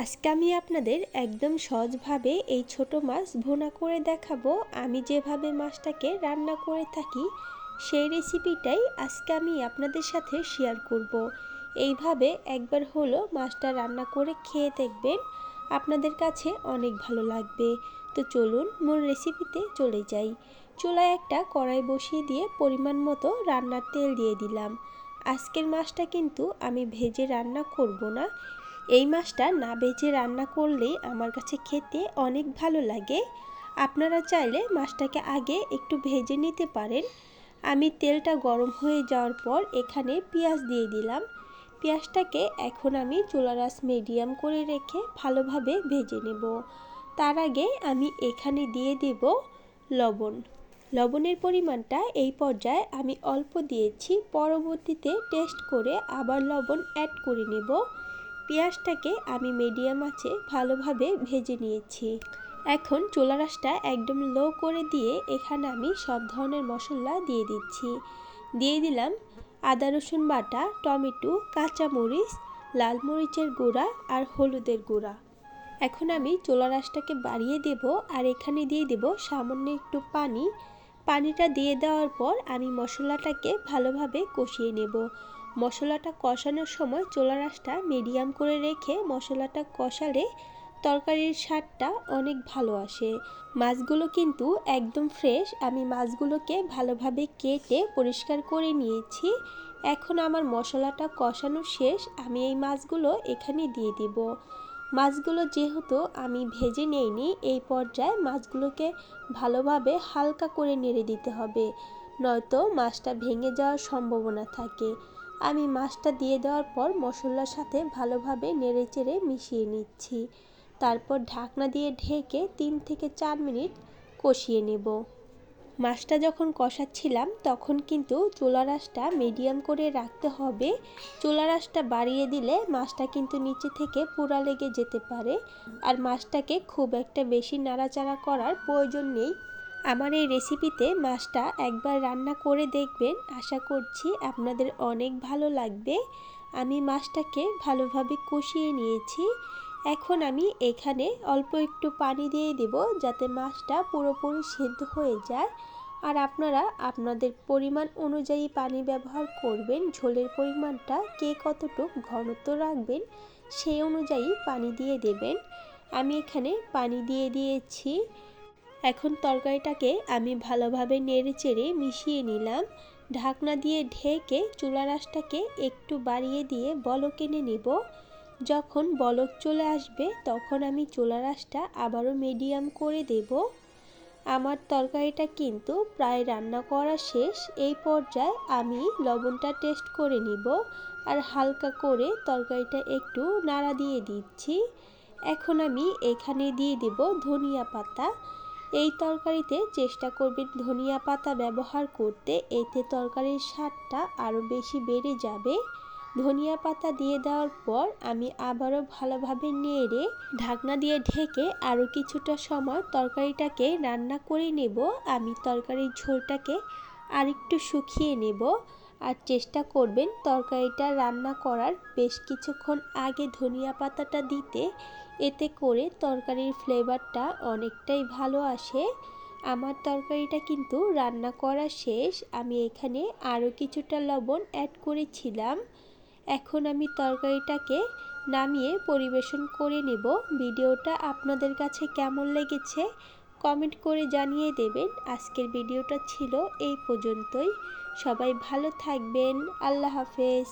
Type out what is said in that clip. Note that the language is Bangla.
আজকে আমি আপনাদের একদম সহজভাবে এই ছোট মাছ ভুনা করে দেখাবো। আমি যেভাবে মাছটাকে রান্না করে থাকি সেই রেসিপিটাই আজকে আমি আপনাদের সাথে শেয়ার করব। এইভাবে একবার হলো মাছটা রান্না করে খেয়ে দেখবেন, আপনাদের কাছে অনেক ভালো লাগবে। তো চলুন মূল রেসিপিতে চলে যাই। চুলায় একটা কড়াই বসিয়ে দিয়ে পরিমাণ মতো রান্নার তেল দিয়ে দিলাম। আজকের মাছটা কিন্তু আমি ভেজে রান্না করব না। এই মাছটা না ভেজে রান্না করলেই আমার কাছে খেতে অনেক ভালো লাগে। আপনারা চাইলে মাছটাকে আগে একটু ভেজে নিতে পারেন। আমি তেলটা গরম হয়ে যাওয়ার পর এখানে পেঁয়াজ দিয়ে দিলাম। পেঁয়াজটাকে এখন আমি চুলার আঁচ মিডিয়াম করে রেখে ভালোভাবে ভেজে নেব। তার আগে আমি এখানে দিয়ে দেব লবণ। লবণের পরিমাণটা এই পর্যায়ে আমি অল্প দিয়েছি, পরবর্তীতে টেস্ট করে আবার লবণ অ্যাড করে নেব। পেঁয়াজটাকে আমি মিডিয়াম আঁচে ভালোভাবে ভেজে নিয়েছি। এখন চুলার আঁচটা একদম লো করে দিয়ে এখানে আমি সব ধরনের মশলা দিয়ে দিচ্ছি। দিয়ে দিলাম আদা রসুন বাটা, টমেটো, কাঁচামরিচ, লাল মরিচের গুঁড়া আর হলুদের গুঁড়া। এখন আমি চুলার আঁচটাকে বাড়িয়ে দেব আর এখানে দিয়ে দেব সামান্য একটু পানি। পানিটা দিয়ে দেওয়ার পর আমি মশলাটাকে ভালোভাবে কষিয়ে নেব। মশলাটা কষানোর সময় চুলার আঁচটা মিডিয়াম করে রেখে মশলাটা কষালে তরকারির স্বাদটা অনেক ভালো আসে। মাছগুলো কিন্তু একদম ফ্রেশ, আমি মাছগুলোকে ভালোভাবে কেটে পরিষ্কার করে নিয়েছি। এখন আমার মশলাটা কষানো শেষ, আমি এই মাছগুলো এখানে দিয়ে দিব। মাছগুলো যেহেতু আমি ভেজে নেইনি, এই পর্যায়ে মাছগুলোকে ভালোভাবে হালকা করে নেড়ে দিতে হবে, নয়তো মাছটা ভেঙে যাওয়ার সম্ভাবনা থাকে। আমি মাছটা দিয়ে দেওয়ার পর মশলার সাথে ভালোভাবে নেড়েচেড়ে মিশিয়ে নিচ্ছি। তারপর ঢাকনা দিয়ে ঢেকে 3 থেকে 4 মিনিট কষিয়ে নেব। মাছটা যখন কষাচ্ছিলাম তখন কিন্তু চুলার আঁচটা মিডিয়াম করে রাখতে হবে। চুলার আঁচটা বাড়িয়ে দিলে মাছটা কিন্তু নিচে থেকে পোড়া লেগে যেতে পারে। আর মাছটাকে খুব একটা বেশি নাড়াচাড়া করার প্রয়োজন নেই। আমার এই রেসিপিতে মাছটা একবার রান্না করে দেখবেন, আশা করছি আপনাদের অনেক ভালো লাগবে। আমি মাছটাকে ভালোভাবে কষিয়ে নিয়েছি। এখন আমি এখানে অল্প একটু পানি দিয়ে দেব যাতে মাছটা পুরোপুরি সিদ্ধ হয়ে যায়। আর আপনারা আপনাদের পরিমাণ অনুযায়ী পানি ব্যবহার করবেন। ঝোলের পরিমাণটা কে কতটুকু ঘনত্ব রাখবেন সেই অনুযায়ী পানি দিয়ে দেবেন। আমি এখানে পানি দিয়ে দিয়েছি। এখন তরকারিটাকে আমি ভালোভাবে নেড়েচেড়ে মিশিয়ে নিলাম। ঢাকনা দিয়ে ঢেকে চুলার আঁচটাকে একটু বাড়িয়ে দিয়ে বলক এনে নেব। যখন বলক চলে আসবে তখন আমি চুলার আঁচটা আবারও মিডিয়াম করে দেব। আমার তরকারিটা কিন্তু প্রায় রান্না করা শেষ। এই পর্যায়ে আমি লবণটা টেস্ট করে নিব আর হালকা করে তরকারিটা একটু নাড়া দিয়ে দিচ্ছি। এখন আমি এখানে দিয়ে দেব ধনিয়া পাতা। এই তরকারিতে চেষ্টা করবেন ধনিয়া পাতা ব্যবহার করতে, এতে তরকারির স্বাদটা আরও বেশি বেড়ে যাবে। ধনিয়া পাতা দিয়ে দেওয়ার পর আমি আবারও ভালোভাবে নেড়ে ঢাকনা দিয়ে ঢেকে আরও কিছুটা সময় তরকারিটাকে রান্না করে নেব। আমি তরকারির ঝোলটাকে আরেকটু শুকিয়ে নেব। আর চেষ্টা করবেন তরকারিটা রান্না করার বেশ কিছুক্ষণ আগে ধনিয়া পাতাটা দিতে, এতে করে তরকারির ফ্লেভারটা অনেকটাই ভালো আসে। আমার তরকারিটা কিন্তু রান্না করা শেষ। আমি এখানে আরও কিছুটা লবণ অ্যাড করেছিলাম। এখন আমি তরকারিটাকে নামিয়ে পরিবেশন করে নেব। ভিডিওটা আপনাদের কাছে কেমন লেগেছে কমেন্ট করে জানিয়ে দেবেন। আজকের ভিডিওটা ছিল এই পর্যন্তই। সবাই ভালো থাকবেন। আল্লাহ হাফেজ।